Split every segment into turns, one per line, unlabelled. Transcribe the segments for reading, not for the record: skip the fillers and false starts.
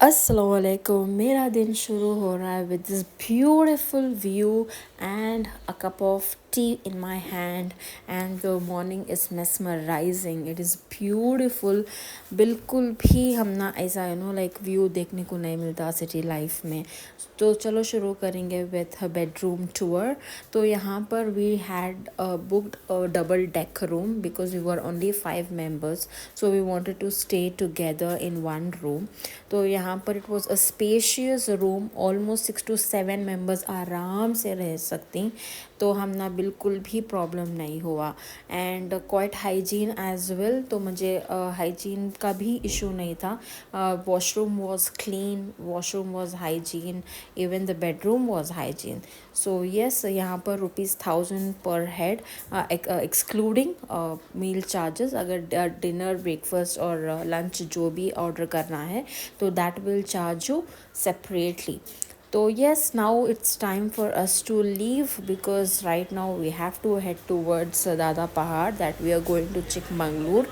अस्सलाम वालेकुम। मेरा दिन शुरू हो रहा है with this beautiful view and a cup of T in my hand and the morning is mesmerising, it is beautiful. बिल्कुल भी हम ना ऐसा लाइक व्यू देखने को नहीं मिलता सिटी लाइफ में। तो चलो शुरू करेंगे विथ बेडरूम टूर। तो यहाँ पर we had booked a double deck room because we were only 5 members, so we wanted to stay together in one room. तो यहाँ पर it was a spacious room, almost 6 to 7 members आराम से रह सकती। तो हम ना बिल्कुल भी प्रॉब्लम नहीं हुआ and quite hygiene as well. तो मुझे हाइजीन का भी इशू नहीं था। Washroom was clean, washroom was hygiene, even the bedroom was hygiene. So yes, यहाँ पर ₹1000 per head excluding meal charges. अगर डिनर ब्रेकफास्ट और लंच जो भी ऑर्डर करना है तो that will charge you separately. So yes, now it's time for us to leave because right now we have to head towards Dada Pahad, that we are going to Chikmagalur,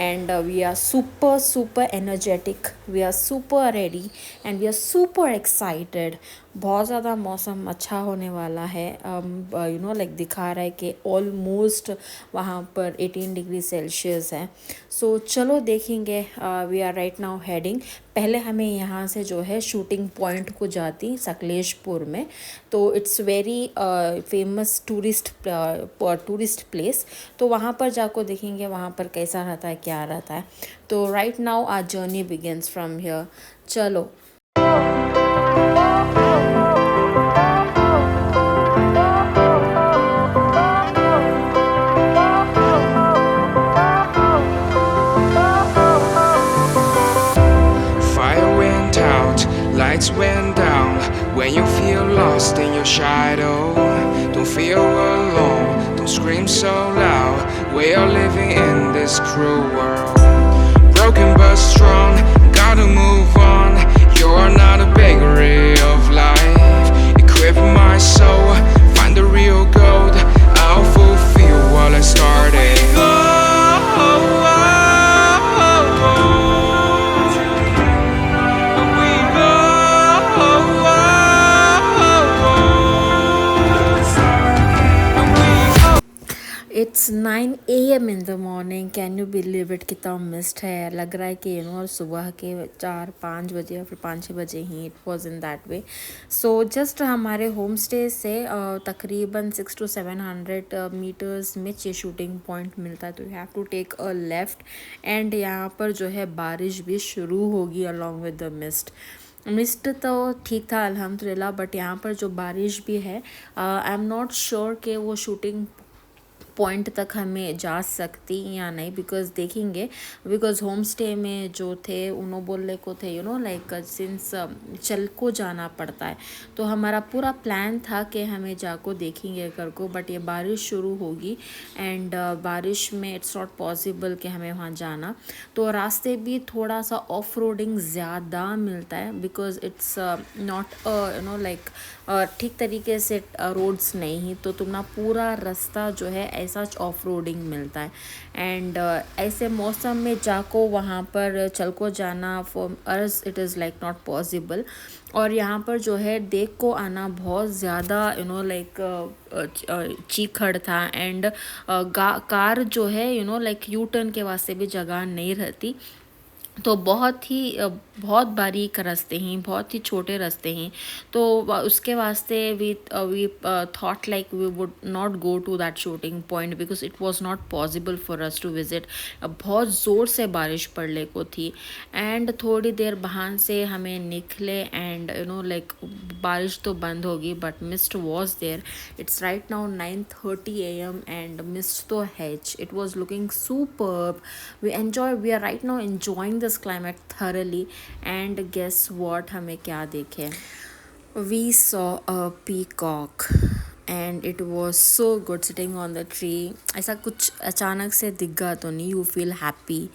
and we are super energetic, we are super ready and we are super excited. बहुत ज़्यादा मौसम अच्छा होने वाला है। Like दिखा रहा है कि ऑलमोस्ट वहाँ पर 18 डिग्री सेल्सियस है। सो चलो देखेंगे। We are right now heading. पहले हमें यहाँ से जो है शूटिंग पॉइंट को जाती सकलेशपुर में। तो it's very famous tourist place. तो वहाँ पर जाकर देखेंगे वहाँ पर कैसा रहता है, क्या रहता है। तो right now our journey begins from here. चलो।
Fire went out, lights went down. When you feel lost in your shadow, don't feel alone, don't scream so loud. We are living in this cruel world. Broken but strong, gotta move on. You're not a bakery of life. Equip my soul, find the real gold. I'll fulfill what I started.
It's 9 AM in the morning. Can you believe it, कितना mist है। लग रहा है कि सुबह के 4-5 बजे या फिर 5-6 बजे ही it was in that way. So just हमारे होम स्टे से तकरीबन 600 to 700 मीटर्स में ये शूटिंग पॉइंट मिलता है। तो you have to take a left and यहाँ पर जो है बारिश भी शुरू होगी अलॉन्ग विद द मिस्ट तो ठीक था अल्हम्दुलिल्लाह, बट यहाँ पर जो बारिश भी है, आई एम नॉट श्योर कि वो शूटिंग पॉइंट तक हमें जा सकती या नहीं। बिकॉज देखेंगे, बिकॉज होम स्टे में जो थे उन्होंने बोलने को थे लाइक सिंस चल को जाना पड़ता है। तो हमारा पूरा प्लान था कि हमें जाको देखेंगे कर को, बट ये बारिश शुरू होगी एंड बारिश में इट्स नॉट पॉसिबल कि हमें वहाँ जाना। तो रास्ते भी थोड़ा सा ऑफ रोडिंग ज़्यादा मिलता है बिकॉज इट्स नॉट लाइक ठीक तरीके से रोड्स नहीं। तो तुम ना पूरा रास्ता जो है ऐसा ऑफ रोडिंग मिलता है एंड ऐसे मौसम में जाको वहाँ पर चल को जाना for us it is like not possible. और यहाँ पर जो है देख को आना बहुत ज़्यादा लाइक चीखड़ था एंड कार जो है लाइक यू टर्न के वास्ते भी जगह नहीं रहती। तो बहुत बारीक रास्ते हैं, बहुत ही छोटे रास्ते हैं। तो उसके वास्ते we thought like we would not go to that shooting point because it was not possible for us to visit. बहुत ज़ोर से बारिश पड़ने को थी एंड थोड़ी देर बहान से हमें निकले एंड लाइक बारिश तो बंद होगी but mist was there. It's right now 9:30 AM and mist तो है। It was looking superb. We are right now enjoying this climate thoroughly and guess what हमें क्या देखे। We saw a peacock and it was so good sitting on the tree. ऐसा कुछ अचानक से दिख गया तो नहीं, यू फील हैप्पी।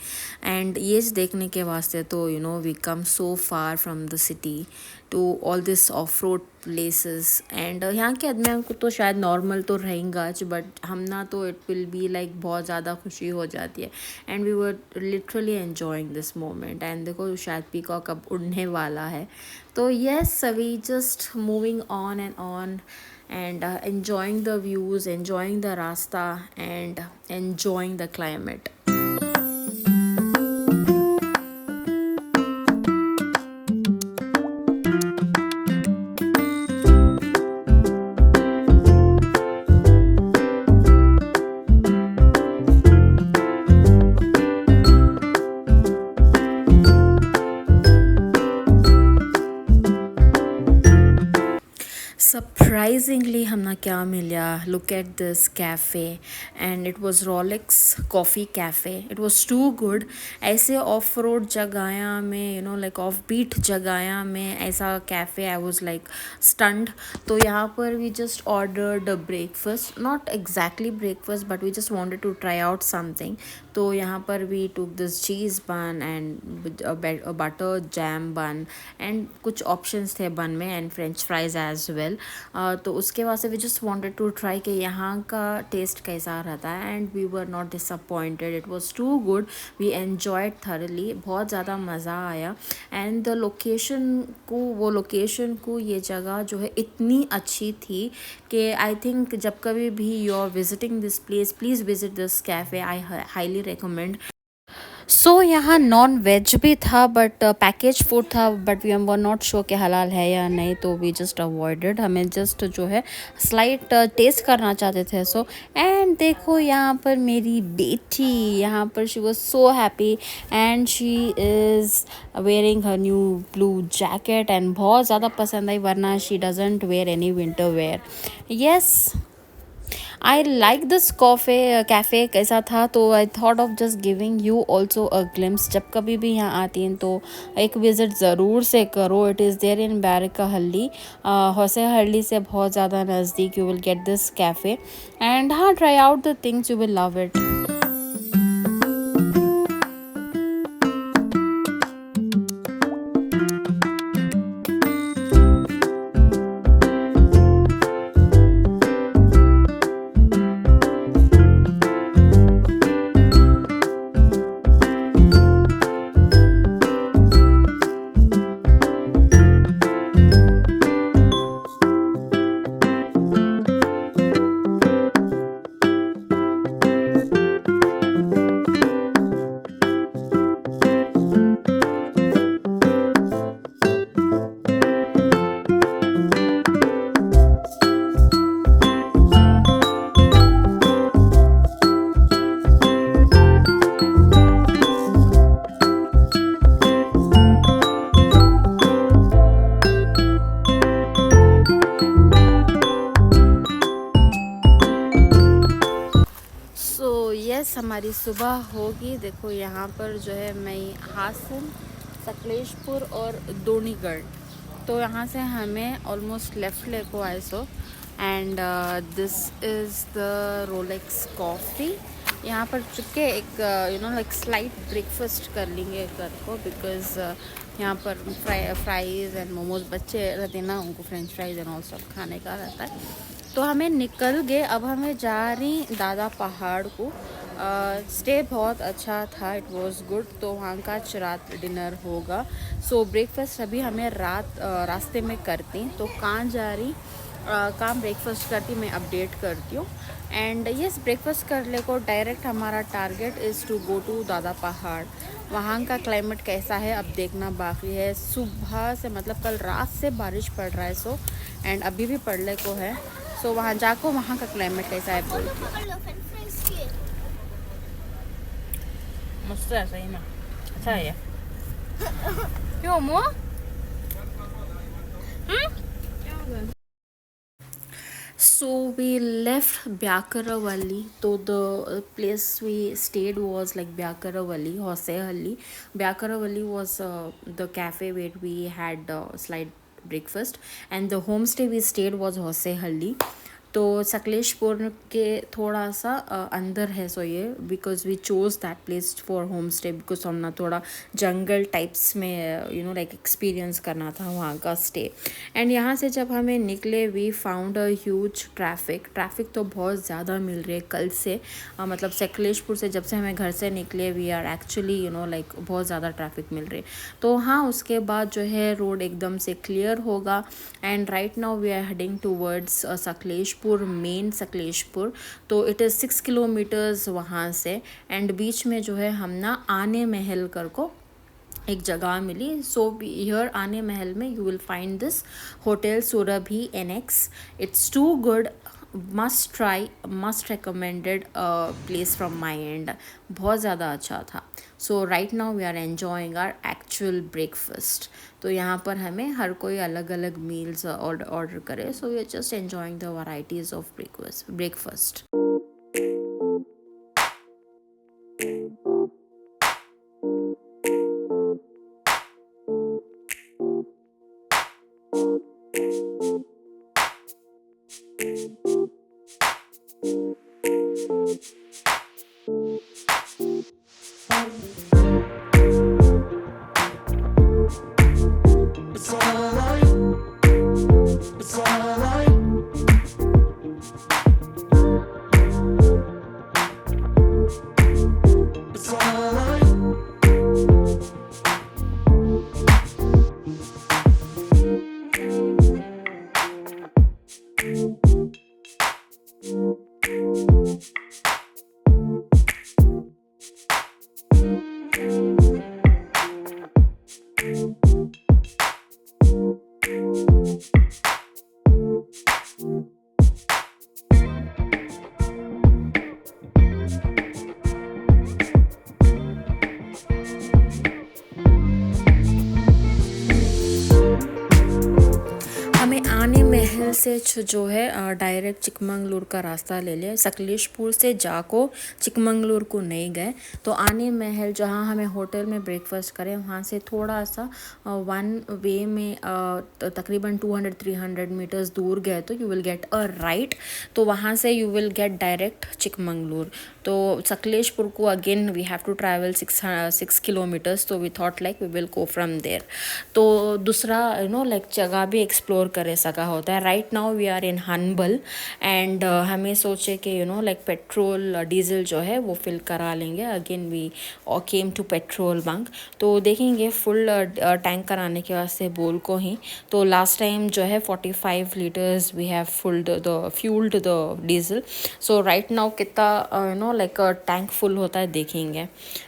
एंड ये देखने के वास्ते तो we come so far from the city to all this off road places. And यहाँ के आदमियों को तो शायद नॉर्मल तो रहेगा, बट हम ना तो इट विल बी लाइक बहुत ज़्यादा खुशी हो जाती है। And we were literally enjoying this moment. And देखो शायद पीकॉक अब उड़ने वाला है। तो yes, we just moving on and on and enjoying the views, enjoying the rasta, and enjoying the climate. Surprisingly हमना क्या मिला, look at this cafe and it was Rolex Coffee Cafe. It was too good. ऐसे off road जगह में like off beat जगह में ऐसा cafe, I was like stunned. तो यहाँ पर we just ordered breakfast, not exactly breakfast but we just wanted to try out something. तो यहाँ पर we took this cheese bun and butter jam bun and कुछ ऑप्शंस थे bun में, and french fries as well. तो उसके बाद से we just wanted to try कि यहाँ का टेस्ट कैसा रहता है, and we were not disappointed. It was too good, we enjoyed thoroughly, बहुत ज़्यादा मज़ा आया। एंड द लोकेशन को ये जगह जो है इतनी अच्छी थी कि आई थिंक जब कभी भी you are visiting this place, please visit this cafe, I highly recommend. So यहाँ नॉन वेज भी था, बट पैकेज फूड था, but we were not sure कि हलाल है या नहीं, तो वी जस्ट अवॉइडेड। हमें जस्ट जो है स्लाइट टेस्ट करना चाहते थे। सो एंड देखो यहाँ पर मेरी बेटी, यहाँ पर she was so happy and she is wearing her new blue jacket, and बहुत ज़्यादा पसंद आई, वरना she doesn't wear any winter wear. Yes, I like this cafe कैसा था, तो I thought of just giving you also a glimpse. जब कभी भी यहाँ आती हैं तो एक विज़िट ज़रूर से करो। It is there in Bairakahalli, Hosahalli से बहुत ज़्यादा नज़दीक। You will get this cafe and हाँ, try out the things, you will love it. Yes, हमारी सुबह होगी। देखो यहाँ पर जो है मैं हासन, सकलेशपुर और दोनीगढ़, तो यहाँ से हमें ऑलमोस्ट लेफ़्ट ले को आए। So and this is the Rolex coffee. यहाँ पर चुके एक लाइक स्लाइट ब्रेकफास्ट कर लेंगे घर को, बिकॉज यहाँ पर फ्राइज़ एंड मोमोज बच्चे रहते ना, उनको फ्रेंच फ्राइज़ एंड ऑल सब खाने का रहता है। तो हमें निकल गए, अब हमें जा रही दादा पहाड़ को। स्टे बहुत अच्छा था, इट वाज गुड। तो वहाँ का रात डिनर होगा। सो ब्रेकफास्ट अभी हमें रास्ते में करती, तो कहाँ जा रही कहाँ ब्रेकफास्ट करती मैं अपडेट करती हूँ। एंड यस, ब्रेकफास्ट करने को डायरेक्ट हमारा target is to go to Dada Pahad. वहाँ का क्लाइमेट कैसा है अब देखना बाकी है। सुबह से मतलब कल रात से बारिश पड़ रहा है, सो एंड अभी भी पड़ने को है। सो वहाँ जाकर वहाँ का क्लाइमेट कैसा है बोलती हूँ। मस्त है, सही में अच्छा है। क्यों मो? So we left Byakaravalli. So the place we stayed was like Byakaravalli, Hosehalli. Byakaravalli was the cafe where we had slight breakfast, and the homestay we stayed was Hosehalli. तो सकलेशपुर के थोड़ा सा अंदर है सो ये, because we chose that place for home stay, because हम ना थोड़ा जंगल टाइप्स में यू नो लाइक एक्सपीरियंस करना था वहाँ का स्टे। एंड यहाँ से जब हमें निकले we found a huge traffic तो बहुत ज़्यादा मिल रही है कल से, मतलब सकलेशपुर से जब से हमें घर से निकले we are actually you know like बहुत ज़्यादा ट्रैफिक मिल रही है। तो हाँ, उसके बाद जो है रोड एकदम से क्लियर होगा and right now we are heading towards Sakleshpur, main Sakleshpur. तो इट इज़ 6 किलोमीटर्स वहाँ से। एंड बीच में जो है हम ना आने महल कर को एक जगह मिली। सो हियर आने महल में you will find this hotel Surabhi NX। It's too good, must try, must recommended place from my end. बहुत ज़्यादा अच्छा था। So right now we are enjoying our actual breakfast. तो यहाँ पर हमें हर कोई अलग अलग मील्स ऑर्डर करे। So we are just enjoying the varieties of breakfast. से जो है डायरेक्ट चिकमंगलूर का रास्ता ले लिया। सकलेशपुर से जाको चिकमंगलूर को नहीं गए। तो आने महल जहाँ हमें होटल में ब्रेकफास्ट करें वहाँ से थोड़ा सा वन वे में तकरीबन 200-300 मीटर्स दूर गए तो you will get a right. तो वहाँ से you will get direct Chikmagalur. तो सकलेशपुर को again we have to travel 6 kilometres. तो we thought like we will go from there. तो दूसरा यू नो लाइक जगह भी एक्सप्लोर करे सका होता है। Right now we are in Hanbal and हमें सोचे कि you know like petrol diesel जो है वो फिल करा लेंगे। Again we came to petrol bunk. तो देखेंगे फुल टैंक कराने के वास्ते बोल को ही। तो लास्ट टाइम जो है 45 litres we have fuelled the diesel. So right now कितना you know like tank full होता है देखेंगे।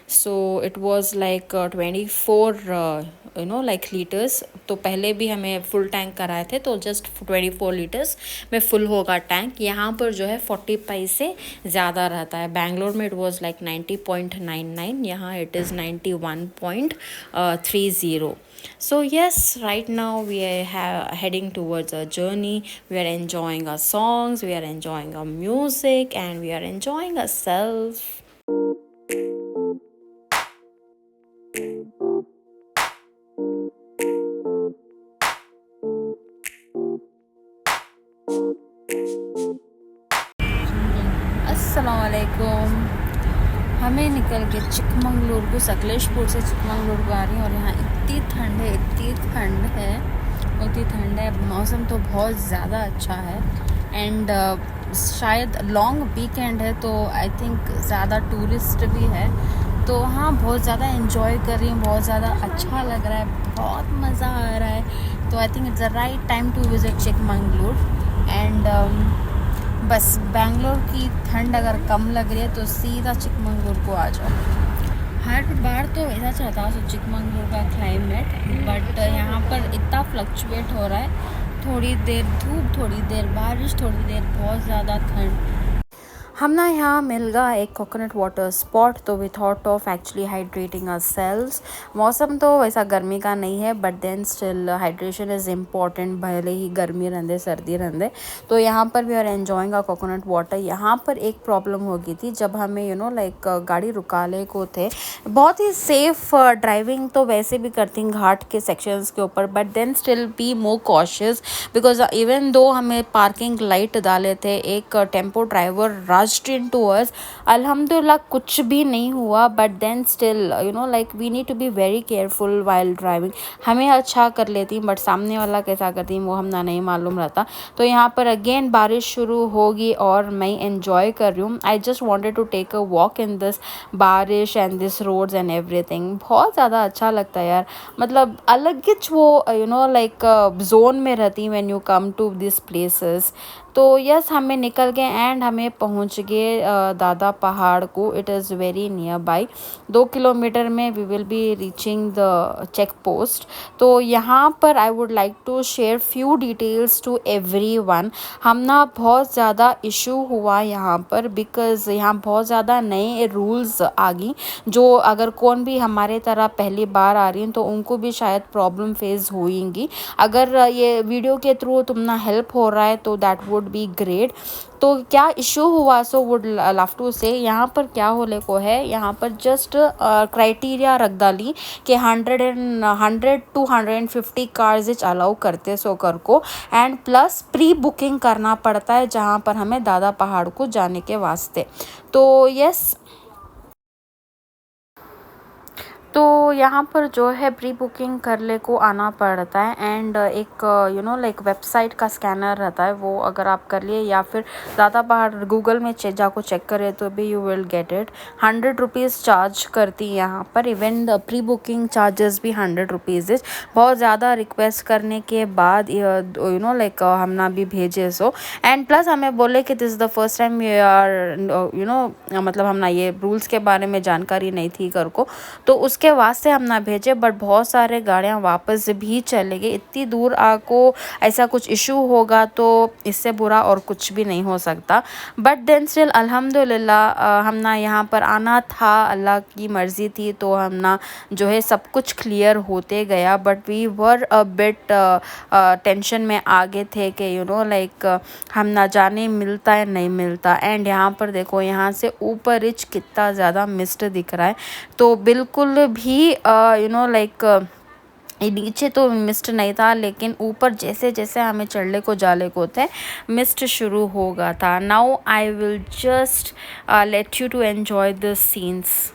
So it was like 24 you know like litres. तो पहले भी हमें फुल टैंक कराए थे तो जस्ट 24 लीटर्स में फुल होगा टैंक। यहाँ पर जो है 40 पैसे ज़्यादा रहता है। बैंगलोर में इट वाज लाइक 90.99, यहाँ it is 91.30। So yes, right now we are heading towards a journey. We are enjoying our songs, we are enjoying our music, and we are enjoying ourselves. अस्सलामुअलैकुम। हमें निकल के चिकमंगलूर को, सकलेशपुर से चिकमंगलूर को आ रही हैं और यहाँ इतनी ठंड है। मौसम तो बहुत ज़्यादा अच्छा है एंड शायद लॉन्ग वीकेंड है तो आई थिंक ज़्यादा टूरिस्ट भी है। तो हाँ, बहुत ज़्यादा एंजॉय कर रही हूँ, बहुत ज़्यादा अच्छा लग रहा है, बहुत मज़ा आ रहा है। तो I think it's the right time to visit Chikmagalur. And बस बैंगलोर की ठंड अगर कम लग रही है तो सीधा चिकमंगलूर को आ जाओ। हर बार तो ऐसा चाहता हूँ चिकमंगलूर का क्लाइमेट, बट यहाँ पर इतना फ्लक्चुएट हो रहा है, थोड़ी देर धूप, थोड़ी देर बारिश, थोड़ी देर बहुत ज़्यादा ठंड। हम ना यहाँ मिल गया एक कोकोनट वाटर स्पॉट, तो we thought of actually hydrating ourselves. मौसम तो वैसा गर्मी का नहीं है, but then still hydration is important, भले ही गर्मी रहंदे सर्दी रहंदे। तो यहाँ पर we are enjoying a coconut water. यहाँ पर एक प्रॉब्लम हो गई थी जब हमें लाइक गाड़ी रुकाले को थे। बहुत ही सेफ ड्राइविंग तो वैसे भी करती हैं घाट के सेक्शंस के ऊपर, but then still be more cautious, because even though हमें पार्किंग लाइट डाले थे, एक tempo driver rushed into us. अल्हम्दुलिल्लाह कुछ भी नहीं हुआ, but then still like we need to be very careful while driving. हमें अच्छा कर लेती, बट सामने वाला कैसा करती वो हमने नहीं मालूम रहता। तो यहाँ पर अगेन बारिश शुरू होगी और मैं एंजॉय कर रही हूँ। I just wanted to take a walk in this बारिश and this roads and everything. बहुत ज़्यादा अच्छा लगता है यार, मतलब अलग ही वो लाइक जोन में रहती when you come to this places. तो यस, हमें निकल गए एंड हमें पहुंच गए दादा पहाड़ को। It is very near by, 2 kilometre में we will be reaching the check post. तो यहाँ पर I would like to share few details to everyone. हम ना बहुत ज़्यादा इशू हुआ यहाँ पर, बिकॉज़ यहाँ बहुत ज़्यादा नए रूल्स आ गई, जो अगर कौन भी हमारे तरह पहली बार आ रही हैं तो उनको भी शायद प्रॉब्लम फेस होएंगी। अगर ये वीडियो के थ्रू तुमना हेल्प हो रहा है तो दैट वुड बी ग्रेट। तो क्या इशू हुआ, सो वुड लव टू से यहाँ पर क्या होले को है। यहाँ पर जस्ट क्राइटेरिया रख डाली कि 100 to 150 कार्स इच अलाउ करते सो कर को, एंड प्लस प्री बुकिंग करना पड़ता है जहाँ पर हमें दादा पहाड़ को जाने के वास्ते। तो यस, तो यहाँ पर जो है प्री बुकिंग कर ले को आना पड़ता है, एंड एक लाइक वेबसाइट का स्कैनर रहता है, वो अगर आप कर लिए या फिर ज़्यादा बाहर गूगल में जाको चेक करे तो भी you will get it. 100 rupees charge करती है यहाँ पर। Even the pre booking charges भी 100 रुपीज़। बहुत ज़्यादा रिक्वेस्ट करने के बाद लाइक हम ना भी भेजे सो, एंड प्लस हमें बोले कि this is the first time you are मतलब हम ना ये रूल्स के बारे में जानकारी नहीं थी कर को, तो उसके वास्ते हम ना भेजे। बट बहुत सारे गाड़ियाँ वापस भी चले गए। इतनी दूर आको ऐसा कुछ इशू होगा तो इससे बुरा और कुछ भी नहीं हो सकता। बट देन स्टिल अल्हम्दुलिल्लाह हम ना यहाँ पर आना था, अल्लाह की मर्ज़ी थी, तो हम ना जो है सब कुछ क्लियर होते गया। But we were a bit tension में आगे थे कि लाइक हम ना जाने मिलता है नहीं मिलता। एंड यहाँ पर देखो, यहाँ से ऊपर रिच कितना ज़्यादा मिस्ट दिख रहा है। तो बिल्कुल भी लाइक नीचे तो मिस्ट नहीं था, लेकिन ऊपर जैसे जैसे हमें चढ़ने को जाले को थे मिस्ट शुरू हो गया था। Now I will just let you to enjoy the scenes.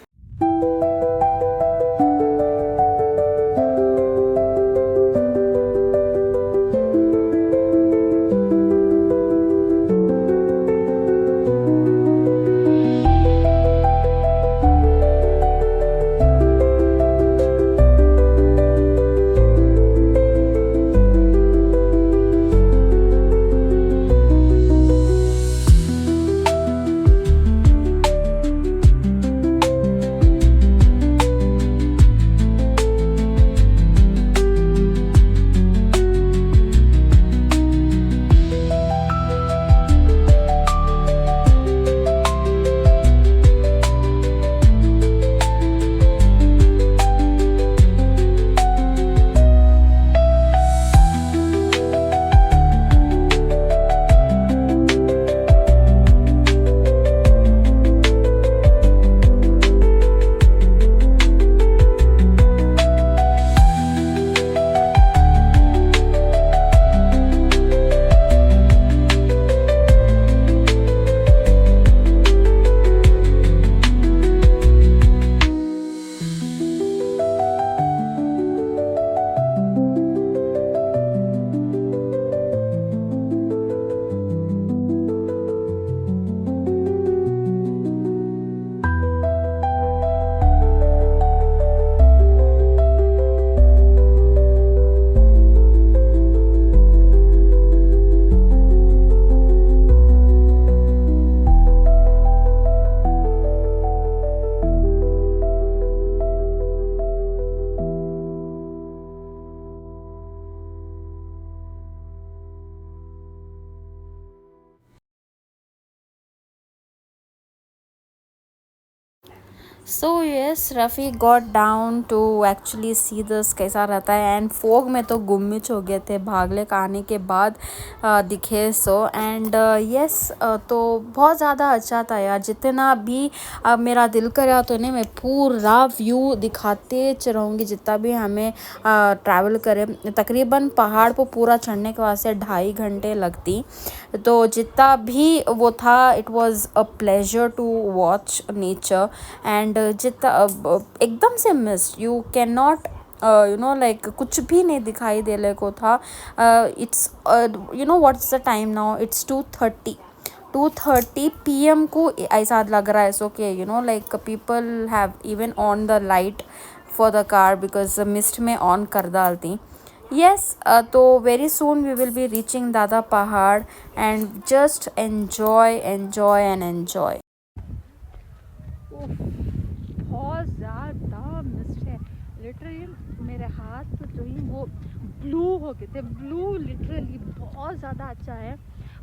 So yes Rafi got down to actually see this कैसा रहता है, एंड फोग में तो गुम्मिच हो गए थे, भागले का आने के बाद दिखे। सो एंड यस, तो बहुत ज़्यादा अच्छा था यार। जितना भी मेरा दिल करा तो नहीं, मैं पूरा व्यू दिखाते रहूँगी जितना भी हमें ट्रैवल करे। तकरीबन पहाड़ को पूरा चढ़ने के वास्ते 2.5 घंटे लगती। तो जितना भी वो था, it was a pleasure to watch nature. And जितना एकदम से mist, you can not like कुछ भी नहीं दिखाई देने को था। It's what's the time now, it's 2:30 PM को ऐसा लग रहा है। सो के like people have even on the light for the car because mist में ऑन कर डालती। Yes, तो very soon we will be reaching Dada Pahad and just enjoy and enjoy.
उफ, बहुत ज़्यादा मिस्ट है। लिटरली मेरे हाथ जो ही वो ब्लू हो गए थे, ब्लू। लिटरली बहुत ज़्यादा अच्छा है।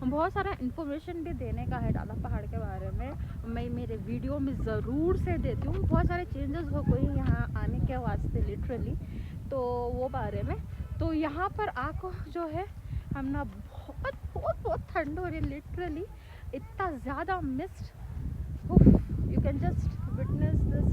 बहुत सारा इन्फॉर्मेशन भी देने का है दादा पहाड़ के बारे में, मैं मेरे वीडियो में ज़रूर से देती हूँ। बहुत सारे चेंजेस हो गए यहाँ आने के वास्ते लिटरली, तो वो बारे में। तो यहाँ पर आको जो है हम ना बहुत बहुत बहुत ठंड हो रही है लिटरली, इतना ज़्यादा mist. You can just witness this.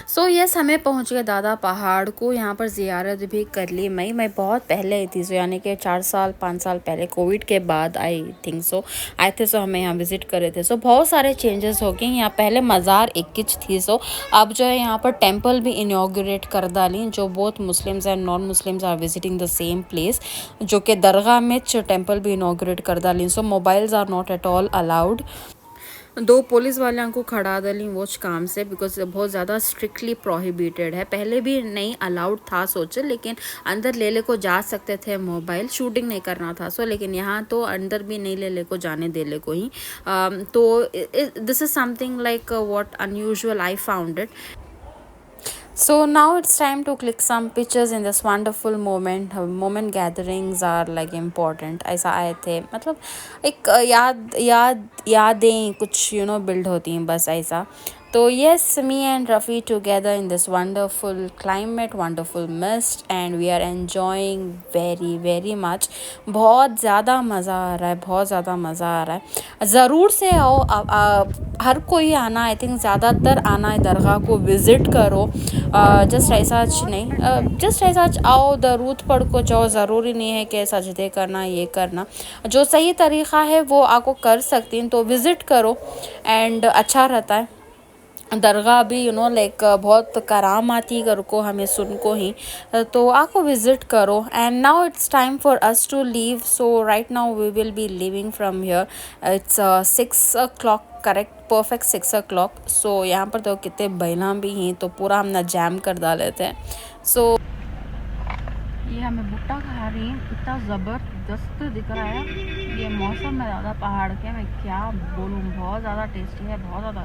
So yes, हमें पहुंच गए दादा पहाड़ को। यहाँ पर ज़ियारत भी कर ली। मैं बहुत पहले आई थी, सो यानी कि 4 साल 5 साल पहले, कोविड के बाद आई थिंक सो आए थे। सो हमें यहाँ विज़िट करे थे। सो बहुत सारे चेंजेस हो गए यहाँ। पहले मज़ार एक किच थी, सो अब जो है यहाँ पर टेम्पल भी इनाग्रेट कर डाली, जो both Muslims and non Muslims are visiting the same place, जो कि दरगाह में टेम्पल भी इनाग्रेट कर डाली। So mobiles are not at all allowed. 2 police वाले को खड़ा दली वॉच काम से, बिकॉज बहुत ज़्यादा स्ट्रिक्टली प्रोहिबिटेड है। पहले भी नहीं अलाउड था सोचे, लेकिन अंदर ले को जा सकते थे, मोबाइल शूटिंग नहीं करना था। सो लेकिन यहाँ तो अंदर भी नहीं ले को जाने ले को ही। तो this is something like what unusual I found it. So now it's time to click some pictures in this wonderful moment. Moment gatherings are like important. ऐसा आए थे, मतलब एक यादें कुछ बिल्ड होती हैं, बस ऐसा। तो yes, me and Rafi together in this wonderful climate, wonderful mist, and we are enjoying very very much. बहुत ज़्यादा मज़ा आ रहा है, बहुत ज़्यादा मज़ा आ रहा है। ज़रूर से आओ, हर कोई आना, आई थिंक ज़्यादातर आना है, दरगाह को विज़िट करो। जस्ट ऐसा नहीं, जस्ट ऐसा आओ, दरूद पढ़ को जाओ। ज़रूरी नहीं है कि सजदे करना, ये करना। जो सही तरीक़ा है वो आपको कर सकती हैं, तो विज़िट करो एंड अच्छा रहता है। दरगाह भी लाइक बहुत करामाती कर को हमें सुन को ही, तो आपको विज़िट करो। And now it's time for us to leave. So right now we will be living from here. It's 6 o'clock, correct, perfect 6 o'clock। So यहाँ पर तो कितने बैला भी हैं, तो पूरा हमने जैम कर डाले थे। सो
ये हमें भुट्टा खा रही है, इतना ज़बरदस्त दिख रहा है। ये मौसम में ज़्यादा पहाड़ के, मैं क्या बोलूँ, बहुत ज़्यादा टेस्टी है, बहुत ज़्यादा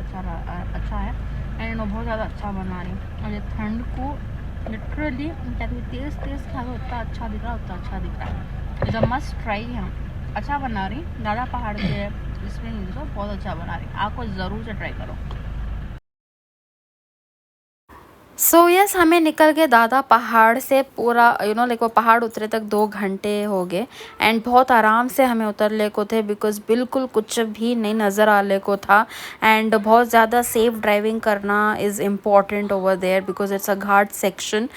अच्छा है। एंड वो बहुत ज़्यादा अच्छा बना रही है। और ये ठंड को लिटरली क्या तेज़ तेज़ खा लो, उतना अच्छा दिख रहा है, उतना अच्छा दिख रहा है। Is a must try. हम अच्छा बना रही, ज़्यादा पहाड़ के इसमें बहुत अच्छा बना रही, आपको ज़रूर से ट्राई करो।
सो यस, हमें निकल के दादा पहाड़ से पूरा लाइक वो पहाड़ उतरे तक 2 घंटे हो गए। एंड बहुत आराम से हमें उतर ले को थे, बिकॉज़ बिल्कुल कुछ भी नहीं नज़र आ ले को था। एंड बहुत ज़्यादा सेफ ड्राइविंग करना is important over there, because it's a ghat section.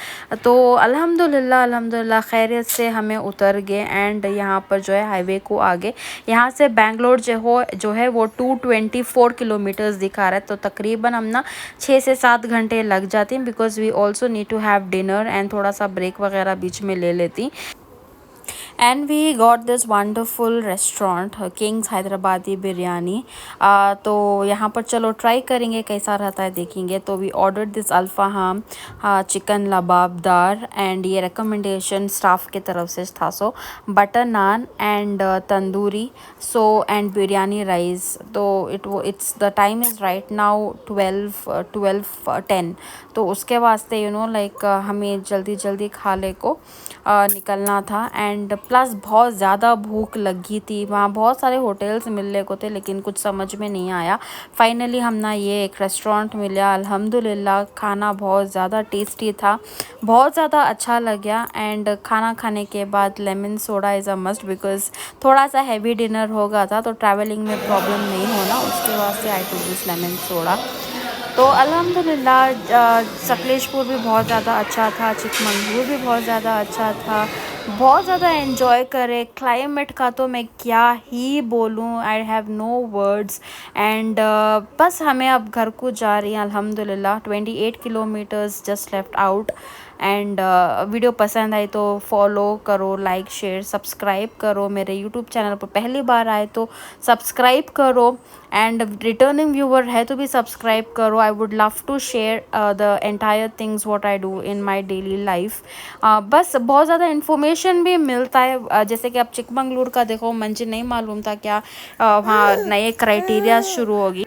तो अल्हम्दुलिल्लाह खैरियत से हमें उतर गए। एंड यहाँ पर जो है हाईवे को आगे, यहाँ से बेंगलोर जो है वो 224 किलोमीटर्स दिखा रहा है। तो तकरीबन हम ना 6 से 7 घंटे लग जाते हैं, because we also need to have dinner and थोड़ा सा ब्रेक वगैरह बीच में ले लेती। And we got this wonderful restaurant Kings Hyderabadi biryani. तो यहाँ पर चलो ट्राई करेंगे कैसा रहता है, देखेंगे। तो वी ऑर्डर दिस अल्फ़ाहाम चिकन लबाबदार, एंड ये रिकमेंडेशन स्टाफ की तरफ से था। So butter naan and tandoori, so and biryani rice. तो it's the time is right now 12:10। तो उसके वास्ते लाइक हमें जल्दी जल्दी खा ले को निकलना था। एंड प्लस बहुत ज़्यादा भूख लगी थी। वहाँ बहुत सारे होटल्स मिलने को थे लेकिन कुछ समझ में नहीं आया। फाइनली हम ना ये एक रेस्टोरेंट मिला, अल्हम्दुलिल्लाह। खाना बहुत ज़्यादा टेस्टी था, बहुत ज़्यादा अच्छा लगा। एंड खाना खाने के बाद lemon soda is a must, because थोड़ा सा हैवी डिनर होगा था तो ट्रैवलिंग में प्रॉब्लम नहीं होना, उसके वास्ते आई टू दिस लेमन सोडा। तो अल्हम्दुलिल्लाह सकलेशपुर भी बहुत ज़्यादा अच्छा था, चिकमंगलूर भी बहुत ज़्यादा अच्छा था, बहुत ज़्यादा एंजॉय करे। क्लाइमेट का तो मैं क्या ही बोलूँ, I have no words. And बस हमें अब घर को जा रही हैं अल्हम्दुलिल्लाह। 28 kilometres just left out. And video पसंद आई तो फॉलो करो, लाइक शेयर सब्सक्राइब करो। मेरे यूट्यूब चैनल पर पहली बार आए तो सब्सक्राइब करो, एंड रिटर्निंग व्यूवर है तो भी सब्सक्राइब करो। I would love to share the entire things what I do in my daily life. बस बहुत ज़्यादा इन्फॉर्मेशन भी मिलता है। जैसे कि अब चिकमंगलूर का देखो, मुझे नहीं मालूम था क्या वहाँ नए क्राइटेरिया शुरू होगी।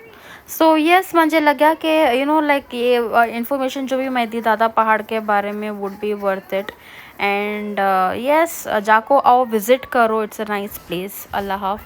सो यस, मुझे लगा कि लाइक ये इन्फॉर्मेशन जो भी मैं दी दादा पहाड़ के बारे में would be worth it. And yes, जाको आओ, विज़िट करो, इट्स अ नाइस प्लेस। अल्लाह हाफ़िज़।